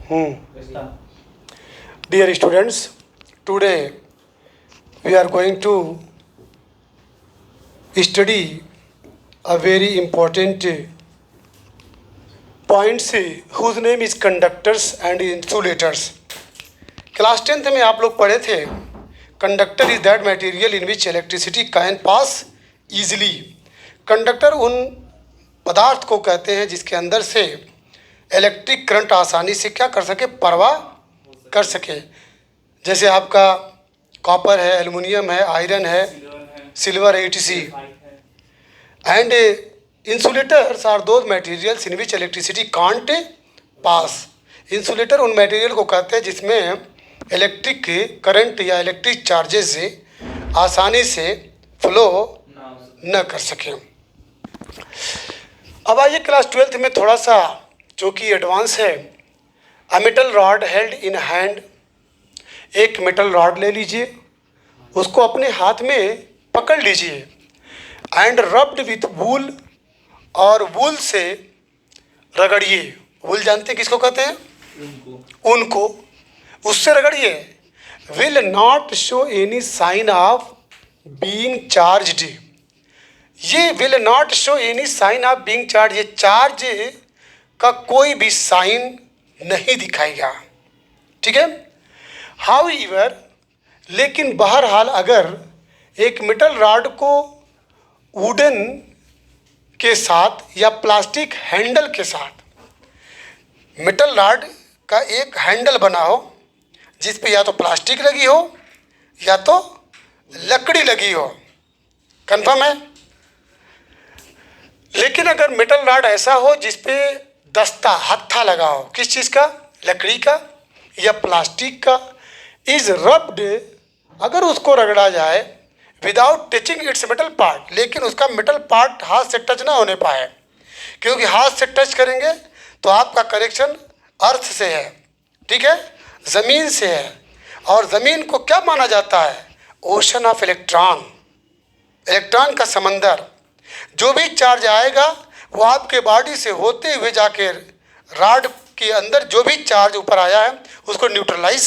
Dear students, today we are going to study a very important points whose name is conductors and insulators. Class 10th में आप लोग पढ़े थे conductor is that material in which electricity can pass easily. Conductor उन पदार्थ को कहते हैं जिसके अंदर से इलेक्ट्रिक करंट आसानी से क्या कर सके, प्रवाह कर सके. जैसे आपका कॉपर है, एल्युमिनियम है, आयरन है, सिल्वर है, etc. And insulators are those materials in which electricity can't pass. Insulator उन मटेरियल को कहते हैं जिसमें इलेक्ट्रिक करंट या इलेक्ट्रिक चार्जेस से आसानी से फ्लो न कर सके. अब आइए क्लास 12th में थोड़ा सा जो कि एडवांस है. A metal rod held in hand. एक मेटल रॉड ले लीजिए, उसको अपने हाथ में पकड़ लीजिए एंड रब्ड विथ वूल, और वूल से रगड़िए. वूल जानते हैं किसको कहते हैं? उनको. उससे रगड़िए. Will not show any sign of being charged. ये will not show any sign of being charge, ये चार्ज का कोई भी साइन नहीं दिखाएगा. ठीक है. हाउएवर, लेकिन बहरहाल अगर एक मेटल रॉड को वुडन के साथ या प्लास्टिक हैंडल के साथ, मेटल रॉड का एक हैंडल बना हो जिस पे या तो प्लास्टिक लगी हो या तो लकड़ी लगी हो, कंफर्म है. लेकिन अगर मेटल रॉड ऐसा हो जिस पे दस्ता हत्था लगा हो, किस चीज़ का, लकड़ी का या प्लास्टिक का, इज रब्ड, अगर उसको रगड़ा जाए without touching it's metal part, लेकिन उसका मेटल पार्ट हाथ से टच ना होने पाए, क्योंकि हाथ से टच करेंगे तो आपका कनेक्शन अर्थ से है, ठीक है, ज़मीन से है. और ज़मीन को क्या माना जाता है? ओशन ऑफ इलेक्ट्रॉन, इलेक्ट्रॉन का समंदर. जो भी चार्ज आएगा वो आपके बॉडी से होते हुए जाके रॉड के अंदर जो भी चार्ज ऊपर आया है उसको न्यूट्रलाइज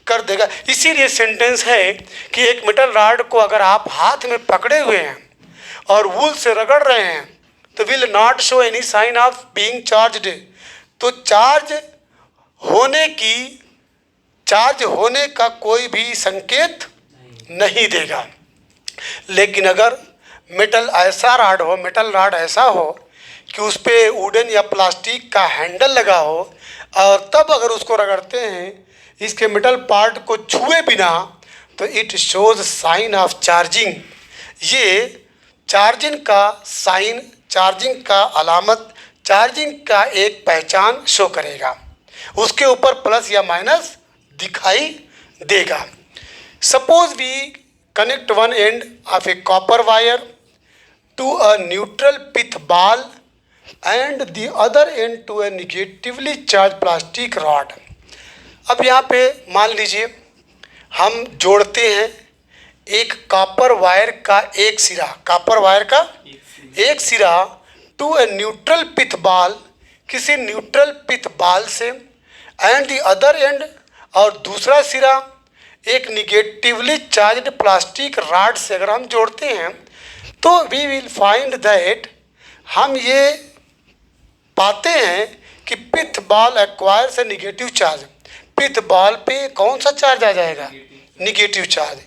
कर देगा. इसीलिए सेंटेंस है कि एक मेटल रॉड को अगर आप हाथ में पकड़े हुए हैं और वूल से रगड़ रहे हैं तो will not show any sign of being charged, तो चार्ज होने का कोई भी संकेत नहीं देगा. लेकिन अगर मेटल ऐसा रॉड हो, मेटल रॉड ऐसा हो कि उस पर वुडन या प्लास्टिक का हैंडल लगा हो और तब अगर उसको रगड़ते हैं इसके मेटल पार्ट को छुए बिना, तो it shows sign of charging. ये चार्जिंग का साइन, चार्जिंग का अलामत, चार्जिंग का एक पहचान शो करेगा. उसके ऊपर प्लस या माइनस दिखाई देगा. Suppose we connect one end of a copper wire to a neutral pith ball and the other end to a negatively charge plastic rod. अब यहाँ पे मान लीजिए हम जोड़ते हैं एक कॉपर वायर का एक सिरा, कॉपर वायर का एक सिरा to a neutral pith ball, किसी न्यूट्रल पिथ बॉल से, एंड द अदर एंड, और दूसरा सिरा एक निगेटिवली चार्ज्ड प्लास्टिक रॉड से अगर हम जोड़ते हैं तो वी विल फाइंड दैट, हम ये पाते हैं कि पिथ बॉल एक्वायर्स ए निगेटिव चार्ज. पिथ बॉल पे कौन सा चार्ज आ जाएगा? Negative charge.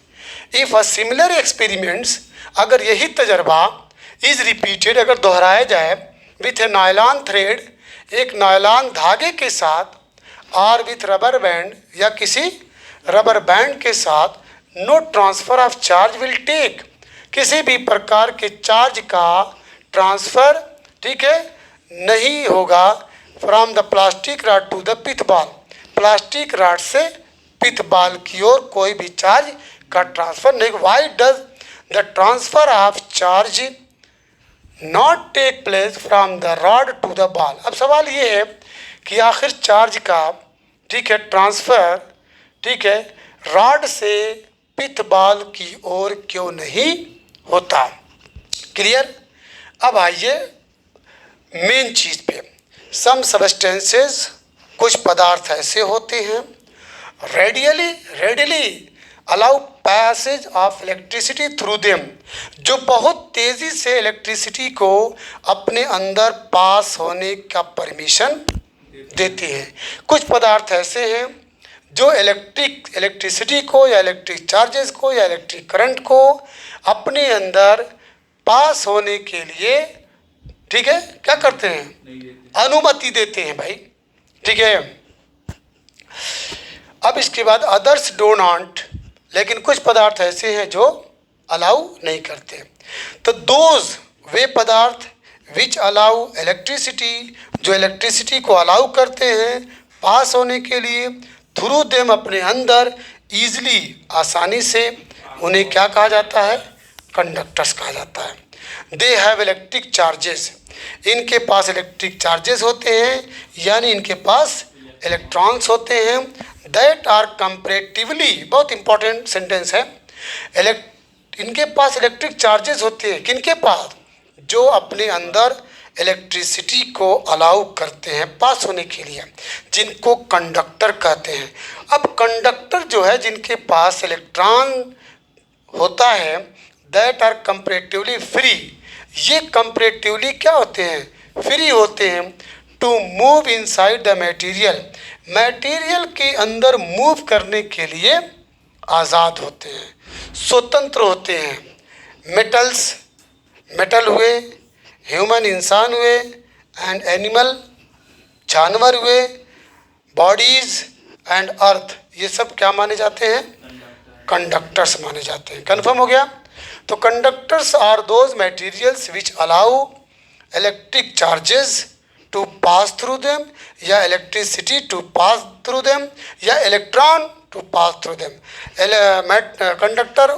If a similar experiments, अगर यही तजर्बा इज रिपीटेड, अगर दोहराया जाए विथ ए नायलॉन थ्रेड, एक नायलॉन धागे के साथ, और विथ रबर बैंड या किसी रबर बैंड के साथ, no transfer of charge will take, किसी भी प्रकार के चार्ज का ट्रांसफ़र, ठीक है, नहीं होगा from the plastic rod to the pith ball. Plastic rod से पिथ बॉल की ओर कोई भी चार्ज का ट्रांसफ़र नहीं. Why does the transfer of charge not take place from the rod to the ball. अब सवाल ये है कि आखिर चार्ज का, ठीक है, ट्रांसफ़र, ठीक है, रॉड से पिथ बॉल की ओर क्यों नहीं होता? क्लियर. अब आइए मेन चीज़ पे. सम सबस्टेंसेस, कुछ पदार्थ ऐसे होते हैं readily allow passage of electricity through them, जो बहुत तेज़ी से इलेक्ट्रिसिटी को अपने अंदर पास होने का परमिशन देते हैं। कुछ पदार्थ ऐसे हैं जो इलेक्ट्रिसिटी को या इलेक्ट्रिक चार्जेस को या इलेक्ट्रिक करंट को अपने अंदर पास होने के लिए, ठीक है, क्या करते हैं, अनुमति देते हैं भाई, ठीक है। अब इसके बाद अदर्स डो नॉट, लेकिन कुछ पदार्थ ऐसे हैं जो अलाउ नहीं करते। तो दोज वे पदार्थ विच अलाउ इलेक्ट्रिसिटी, जो इलेक्ट्रिसिटी को अलाउ करते हैं पास होने के लिए, थ्रू देम अपने अंदर, ईजली आसानी से, उन्हें क्या कहा जाता है, कंडक्टर्स कहा जाता है। दे हैव इलेक्ट्रिक चार्जेस, इनके पास इलेक्ट्रिक चार्जेस होते हैं, यानी इनके पास इलेक्ट्रॉन्स होते हैं। दैट आर कंपैरेटिवली, बहुत इंपॉर्टेंट सेंटेंस है, इनके पास इलेक्ट्रिक चार्जेस होते हैं, किनके पास, जो अपने अंदर इलेक्ट्रिसिटी को अलाउ करते हैं पास होने के लिए, जिनको कंडक्टर कहते हैं। अब कंडक्टर जो है, जिनके पास इलेक्ट्रॉन होता है, दैट आर कंपैरेटिवली फ्री, ये कंपैरेटिवली क्या होते हैं, फ्री होते हैं, to move inside the material, material के अंदर मूव करने के लिए आज़ाद होते हैं, स्वतंत्र होते हैं। मेटल हुए, ह्यूमन इंसान हुए, एंड एनिमल जानवर हुए, बॉडीज एंड अर्थ, ये सब क्या माने जाते हैं, कंडक्टर्स माने जाते हैं। कन्फर्म हो गया। तो conductors are those materials which allow electric charges to pass through them, या electricity to pass through them, या electron to pass through them. Conductor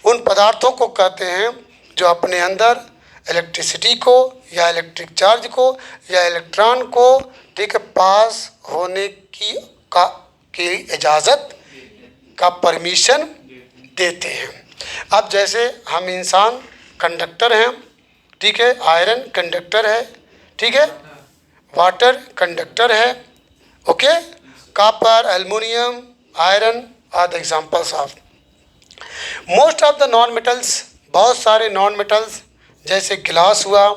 उन पदार्थों को कहते हैं जो अपने अंदर इलेक्ट्रिसिटी को या इलेक्ट्रिक चार्ज को या इलेक्ट्रॉन को, ठीक है, पास होने की इजाज़त का परमिशन देते हैं। अब जैसे हम इंसान कंडक्टर हैं, ठीक है, आयरन कंडक्टर है, ठीक है, वाटर कंडक्टर है, okay, copper, aluminium, iron are the examples of. Most of the non metals, बहुत सारे नॉन मेटल्स जैसे गिलास हुआ,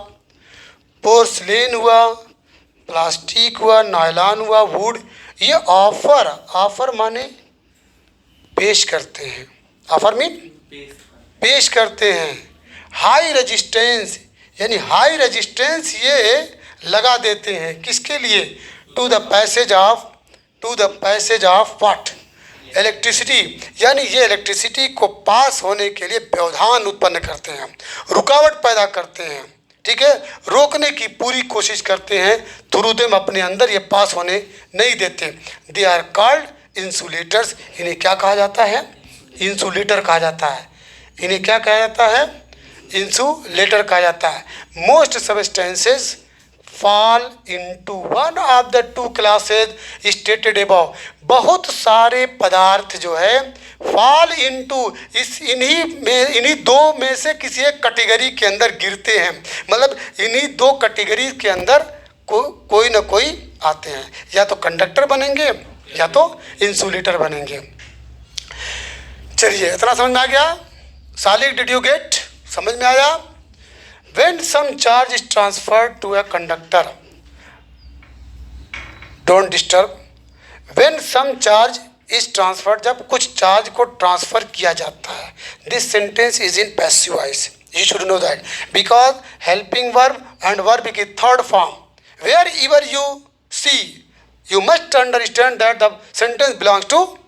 पोर्सलेन हुआ, प्लास्टिक हुआ, नायलॉन हुआ, वुड, ये ऑफर माने पेश करते हैं, ऑफर मीन पेश करते हैं। हाई रेजिस्टेंस, यानी हाई रेजिस्टेंस ये लगा देते हैं, किसके लिए, to the passage of what, electricity, यानी ये इलेक्ट्रिसिटी को पास होने के लिए व्यवधान उत्पन्न करते हैं, रुकावट पैदा करते हैं, ठीक है, रोकने की पूरी कोशिश करते हैं, थ्रू देम अपने अंदर ये पास होने नहीं देते। दे आर कॉल्ड इंसुलेटर्स, इन्हें क्या कहा जाता है, इंसुलेटर कहा जाता है, इन्हें क्या कहा जाता है, इंसुलेटर कहा जाता है। Most substances fall into one of the two classes stated above, बहुत सारे पदार्थ जो है fall into, इन्हीं दो में से किसी एक कैटेगरी के अंदर गिरते हैं, मतलब इन्हीं दो कैटेगरी के अंदर कोई ना कोई आते हैं, या तो कंडक्टर बनेंगे या तो इंसुलेटर बनेंगे। चलिए, इतना समझ में आ गया। सॉलिड, डिड यू गेट, समझ में आया। When some charge is transferred to a conductor, don't disturb. When some charge is transferred, जब कुछ चार्ज को ट्रांसफर किया जाता है, this sentence is in passive voice. You should know that because helping verb and verb की third form. Wherever you see, you must understand that the sentence belongs to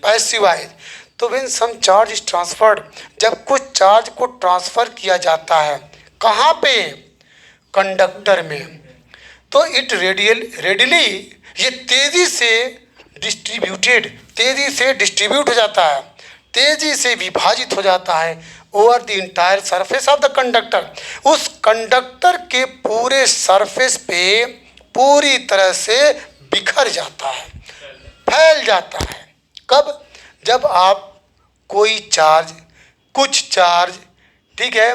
passive voice. तो when some charge is transferred, जब कुछ charge को transfer किया जाता है, कहाँ पे, कंडक्टर में, तो इट रेडिली, ये तेज़ी से डिस्ट्रीब्यूट हो जाता है, तेज़ी से विभाजित हो जाता है over the entire surface of the conductor, उस कंडक्टर के पूरे सरफेस पे पूरी तरह से बिखर जाता है, फैल जाता है। कब, जब आप कोई चार्ज, कुछ चार्ज, ठीक है,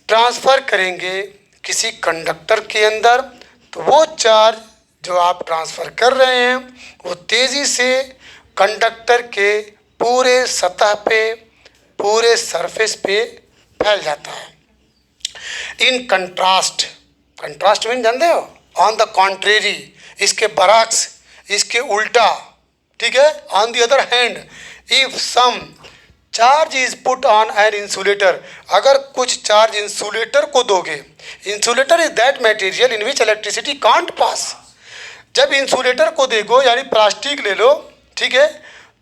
ट्रांसफ़र करेंगे किसी कंडक्टर के अंदर, तो वो चार्ज जो आप ट्रांसफ़र कर रहे हैं वो तेज़ी से कंडक्टर के पूरे सतह पे, पूरे सरफेस पे फैल जाता है। इन कंट्रास्ट, कंट्रास्ट मीन जानते हो, ऑन द कॉन्ट्रेरी, इसके बरक्स, इसके उल्टा, ठीक है। On the other hand, if some charge is put on an insulator, अगर कुछ चार्ज इंसुलेटर को दोगे, insulator is that material in which electricity can't pass, जब इंसुलेटर को देखो यानी प्लास्टिक ले लो, ठीक है,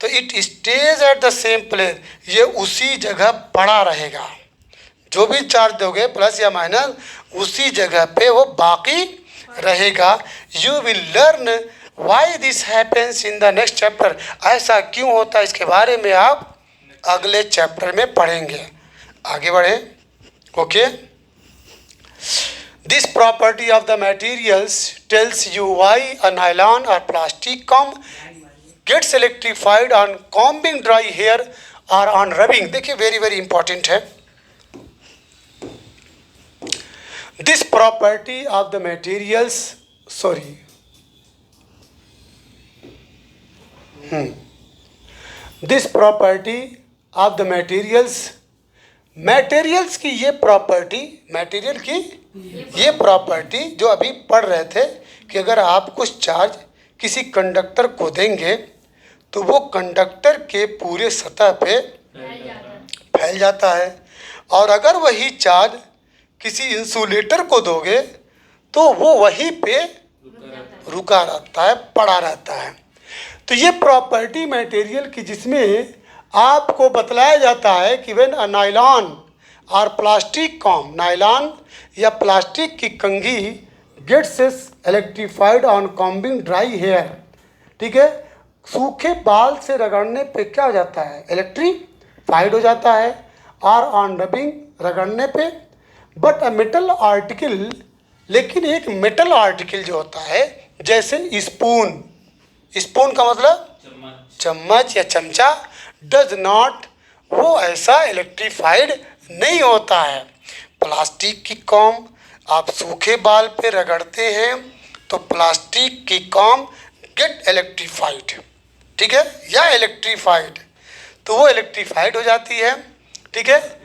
तो it stage at the same place, ये उसी जगह पड़ा रहेगा, जो भी चार्ज दोगे प्लस या माइनस उसी जगह पे वो बाकी रहेगा। You will learn why this happens in the next chapter, ऐसा क्यों होता है इसके बारे में आप अगले चैप्टर में पढ़ेंगे। आगे बढ़े, okay. This property of the materials tells you why a nylon और plastic comb gets electrified on combing dry hair और ऑन रबिंग। देखिए वेरी वेरी इंपॉर्टेंट है। This property of the materials, This property of the materials की ये property, material की ये property जो अभी पढ़ रहे थे कि अगर आप कुछ चार्ज किसी कंडक्टर को देंगे तो वो कंडक्टर के पूरे सतह पे फैल जाता है, और अगर वही चार्ज किसी इंसुलेटर को दोगे तो वो वहीं पे रुका रहता है, पड़ा रहता है। तो ये प्रॉपर्टी मटेरियल की जिसमें आपको बतलाया जाता है कि व्हेन अ नायलॉन और प्लास्टिक कॉम, नायलॉन या प्लास्टिक की कंघी gets electrified on combing dry hair, ठीक है, सूखे बाल से रगड़ने पे क्या हो जाता है, इलेक्ट्रीफाइड हो जाता है, और ऑन रबिंग, रगड़ने पे। बट अ मेटल आर्टिकल, लेकिन एक मेटल आर्टिकल जो होता है जैसे स्पून, स्पून का मतलब चम्मच या चमचा, डज नॉट, वो ऐसा इलेक्ट्रीफाइड नहीं होता है। प्लास्टिक की कॉम आप सूखे बाल पे रगड़ते हैं तो प्लास्टिक की कॉम गेट इलेक्ट्रीफाइड, ठीक है, या इलेक्ट्रीफाइड, तो वो इलेक्ट्रीफाइड हो जाती है, ठीक है।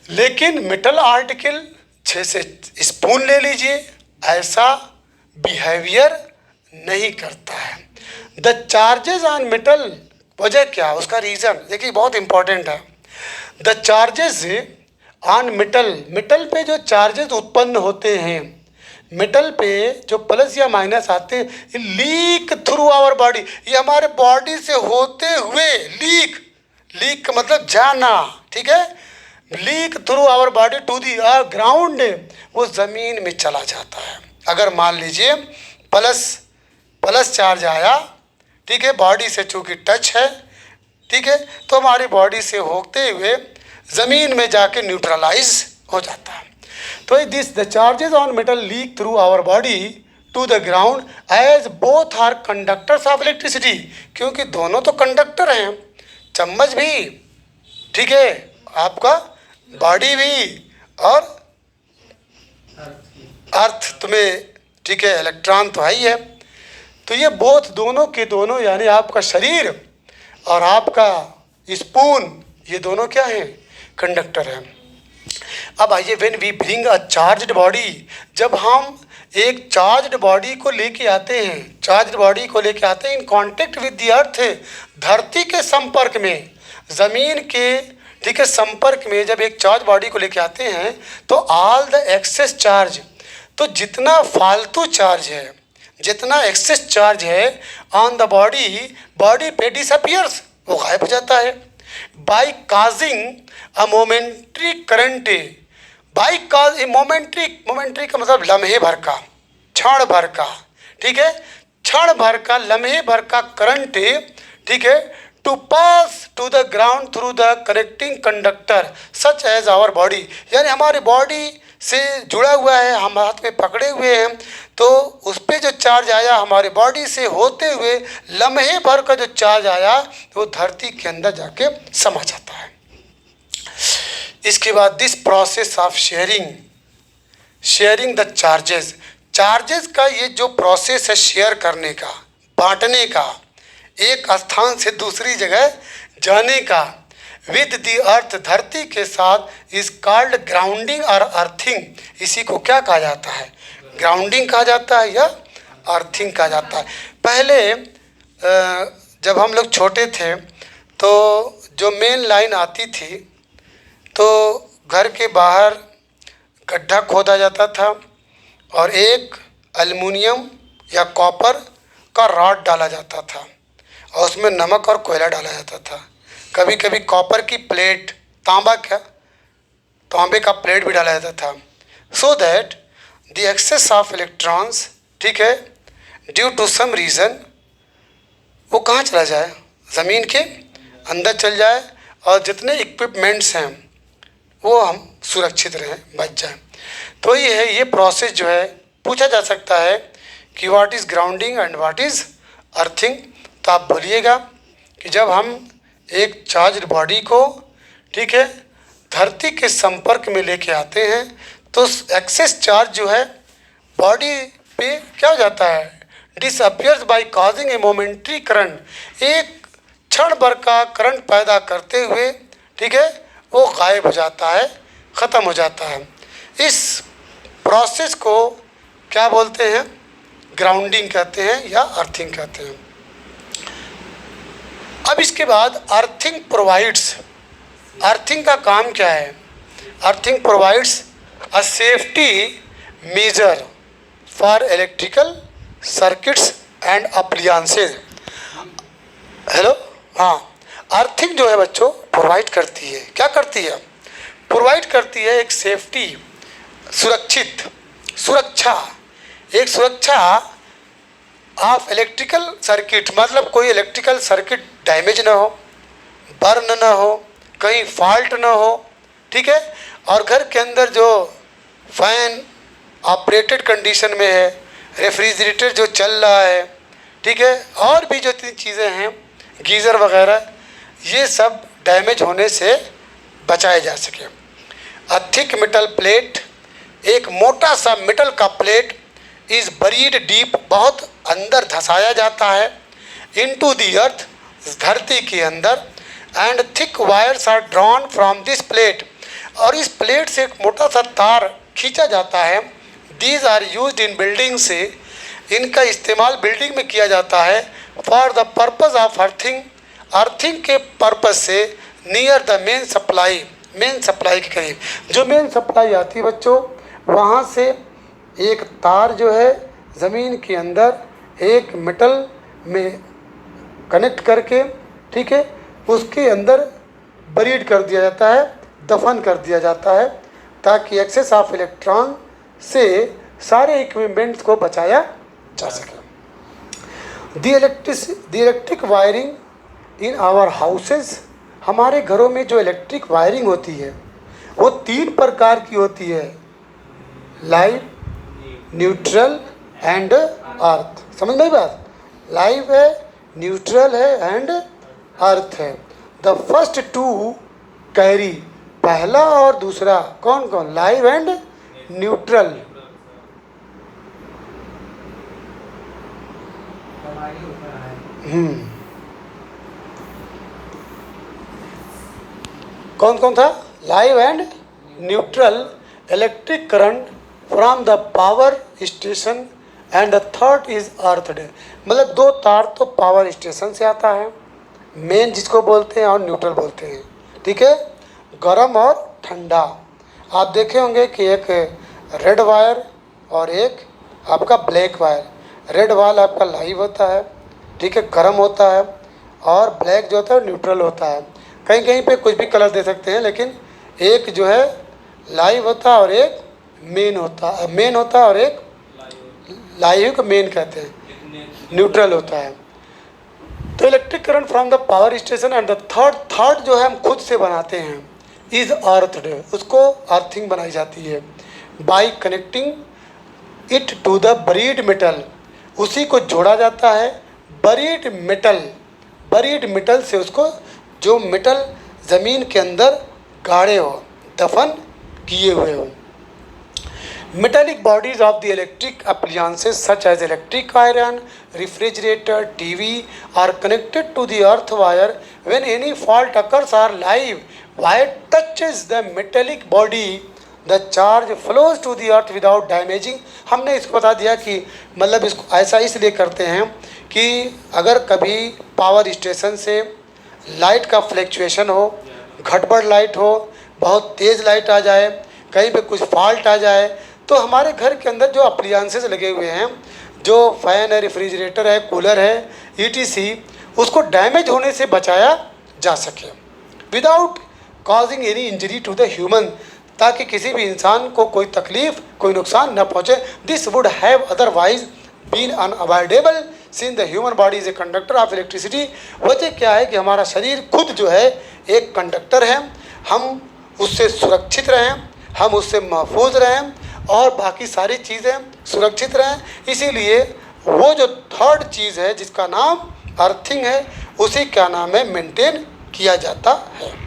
लेकिन मेटल आर्टिकल जैसे स्पून ले लीजिए, ऐसा बिहेवियर नहीं करता है। द चार्जेस ऑन मेटल, वजह क्या, उसका रीज़न देखिए बहुत इंपॉर्टेंट है। The charges on metal, metal पे जो चार्जेस उत्पन्न होते हैं, मेटल पे जो प्लस या माइनस आते हैं, लीक थ्रू आवर बॉडी, ये हमारे बॉडी से होते हुए लीक, लीक का मतलब जाना, ठीक है, leak through our body to the ground, वो ज़मीन में चला जाता है। अगर मान लीजिए प्लस चार्ज आया, ठीक है, बॉडी से चूँकि टच है, ठीक है, तो हमारी बॉडी से होते हुए ज़मीन में जाके न्यूट्रलाइज हो जाता है। तो this the charges on metal leak through our body to the ground as both are conductors of electricity, क्योंकि दोनों तो कंडक्टर हैं, चम्मच भी, ठीक है, आपका बॉडी भी, और अर्थ तुम्हें, ठीक है, इलेक्ट्रॉन तो है ही है। तो ये बोथ दोनों के दोनों यानी आपका शरीर और आपका स्पून, ये दोनों क्या हैं, कंडक्टर हैं। अब आइए, when we bring a charged body, जब हम एक चार्ज्ड बॉडी को लेके आते हैं, चार्ज्ड बॉडी को लेके आते हैं in contact with the earth, धरती के संपर्क में, ज़मीन के, ठीक है, संपर्क में जब एक चार्ज बॉडी को लेके आते हैं तो ऑल द एक्सेस चार्ज, तो जितना फालतू चार्ज है, जितना एक्सेस चार्ज है ऑन द बॉडी, बॉडी पे डिसअपियर्स, वो गायब हो जाता है। By causing a momentary current, by cause A momentary, momentary का मतलब लम्हे भर का, क्षण भर का, ठीक है, क्षण भर का, लम्हे भर का करंट, ठीक है, to pass to the ground through the connecting conductor such as our body, यानी हमारी बॉडी से जुड़ा हुआ है, हम हाथ में पकड़े हुए हैं, तो उस पर जो चार्ज आया हमारे बॉडी से होते हुए लम्हे भर का जो चार्ज आया वो धरती के अंदर जाके समा जाता है। इसके बाद this process of sharing the charges, charges का ये जो प्रोसेस है शेयर करने का, बांटने का, एक स्थान से दूसरी जगह जाने का विद द अर्थ, धरती के साथ, इज कॉल्ड ग्राउंडिंग और अर्थिंग। इसी को क्या कहा जाता है? ग्राउंडिंग कहा जाता है या अर्थिंग कहा जाता है। पहले जब हम लोग छोटे थे तो जो मेन लाइन आती थी तो घर के बाहर गड्ढा खोदा जाता था और एक एल्युमिनियम या कॉपर का रॉड डाला जाता था और उसमें नमक और कोयला डाला जाता था। कभी कभी कॉपर की प्लेट, तांबे का प्लेट भी डाला जाता था, so that the excess of electrons, ठीक है, ड्यू टू सम रीज़न वो कहाँ चला जाए? ज़मीन के अंदर चल जाए और जितने इक्विपमेंट्स हैं वो हम सुरक्षित रहें, बच जाए। तो ये प्रोसेस जो है पूछा जा सकता है कि what is grounding and what is earthing. तो आप बोलिएगा कि जब हम एक चार्ज बॉडी को, ठीक है, धरती के संपर्क में लेके आते हैं तो एक्सेस चार्ज जो है बॉडी पे क्या हो जाता है? Disappears by causing A momentary current. एक क्षण भर का करंट पैदा करते हुए, ठीक है, वो गायब हो जाता है, ख़त्म हो जाता है। इस प्रोसेस को क्या बोलते हैं? ग्राउंडिंग कहते हैं या अर्थिंग कहते हैं। अब इसके बाद अर्थिंग प्रोवाइड्स, अर्थिंग का काम क्या है? Earthing provides a safety major for electrical circuits and appliances. Hello, हाँ, अर्थिंग जो है बच्चों प्रोवाइड करती है, क्या करती है? प्रोवाइड करती है एक सेफ्टी, सुरक्षा, एक सुरक्षा ऑफ इलेक्ट्रिकल सर्किट, मतलब कोई इलेक्ट्रिकल सर्किट डैमेज ना हो, बर्न ना हो, कहीं फॉल्ट ना हो, ठीक है। और घर के अंदर जो फैन ऑपरेटेड कंडीशन में है, रेफ्रिजरेटर जो चल रहा है, ठीक है, और भी जो तीन चीज़ें हैं, गीज़र वगैरह, ये सब डैमेज होने से बचाए जा सके। अ थिक मेटल प्लेट, एक मोटा सा मेटल का प्लेट इज़ बरीड डीप, बहुत अंदर धंसाया जाता है, इनटू द अर्थ, धरती के अंदर, and thick wires are drawn from this plate, और इस प्लेट से एक मोटा सा तार खींचा जाता है। These are used in building, से इनका इस्तेमाल बिल्डिंग में किया जाता है, for the purpose of earthing, earthing के पर्पज़ से, near the main supply, main supply के करीब, जो मेन सप्लाई आती है बच्चों, वहाँ से एक तार जो है ज़मीन के अंदर एक मेटल में कनेक्ट करके, ठीक है, उसके अंदर बरीड कर दिया जाता है, दफन कर दिया जाता है, ताकि एक्सेस ऑफ इलेक्ट्रॉन से सारे इक्विपमेंट्स को बचाया जा सके। The electric wiring in our houses, हमारे घरों में जो इलेक्ट्रिक वायरिंग होती है वो 3 प्रकार की होती है, लाइव, न्यूट्रल एंड अर्थ। समझ में बात? लाइव है, न्यूट्रल है एंड अर्थ है। द फर्स्ट 2 कैरी, पहला और दूसरा कौन कौन? Live and neutral. कौन कौन था? Live and neutral electric current from the power station, and the third is earth. मतलब 2 तार तो पावर स्टेशन से आता है, मेन जिसको बोलते हैं, और न्यूट्रल बोलते हैं, ठीक है, गर्म और ठंडा। आप देखे होंगे कि एक रेड वायर और एक आपका ब्लैक वायर। रेड वायर आपका लाइव होता है, ठीक है, गर्म होता है, और ब्लैक जो होता है न्यूट्रल होता है। कहीं कहीं पे कुछ भी कलर दे सकते हैं, लेकिन एक जो है लाइव होता है और एक मेन होता है, मेन होता है और एक लाइव को मेन कहते हैं, न्यूट्रल होता है। तो electric current from the power station, and the third जो है हम खुद से बनाते हैं, इज अर्थड, उसको अर्थिंग बनाई जाती है, by connecting it to the buried metal, उसी को जोड़ा जाता है बरीड मेटल से, उसको जो मेटल ज़मीन के अंदर गाड़े हो, दफन किए हुए हो। Metallic bodies of the electric appliances such as electric iron, refrigerator, TV are connected to the earth wire. When any fault occurs or live wire touches the metallic body, the charge flows to the earth without damaging. हमने इसको बता दिया कि मतलब इसको ऐसा इसलिए करते हैं कि अगर कभी पावर स्टेशन से लाइट का फ्लैक्चुएशन हो, घटबड़ लाइट हो, बहुत तेज़ लाइट आ जाए, कहीं पे कुछ फॉल्ट आ जाए, तो हमारे घर के अंदर जो अप्लायंसेस लगे हुए हैं, जो फ़ैन है, रेफ्रिजरेटर है, कूलर है, ETC, उसको डैमेज होने से बचाया जा सके without causing any injury to the human, ताकि किसी भी इंसान को कोई तकलीफ, कोई नुकसान न पहुँचे. This would have otherwise been unavoidable since the human body is a conductor of electricity. वजह क्या है कि हमारा शरीर खुद जो है एक कंडक्टर है, हम उससे सुरक्षित रहें, हम उससे महफूज रहें और बाकी सारी चीज़ें सुरक्षित रहें. इसीलिए वो जो थर्ड चीज़ है जिसका नाम अर्थिंग है, उसी क्या नाम है मेंटेन किया जाता है.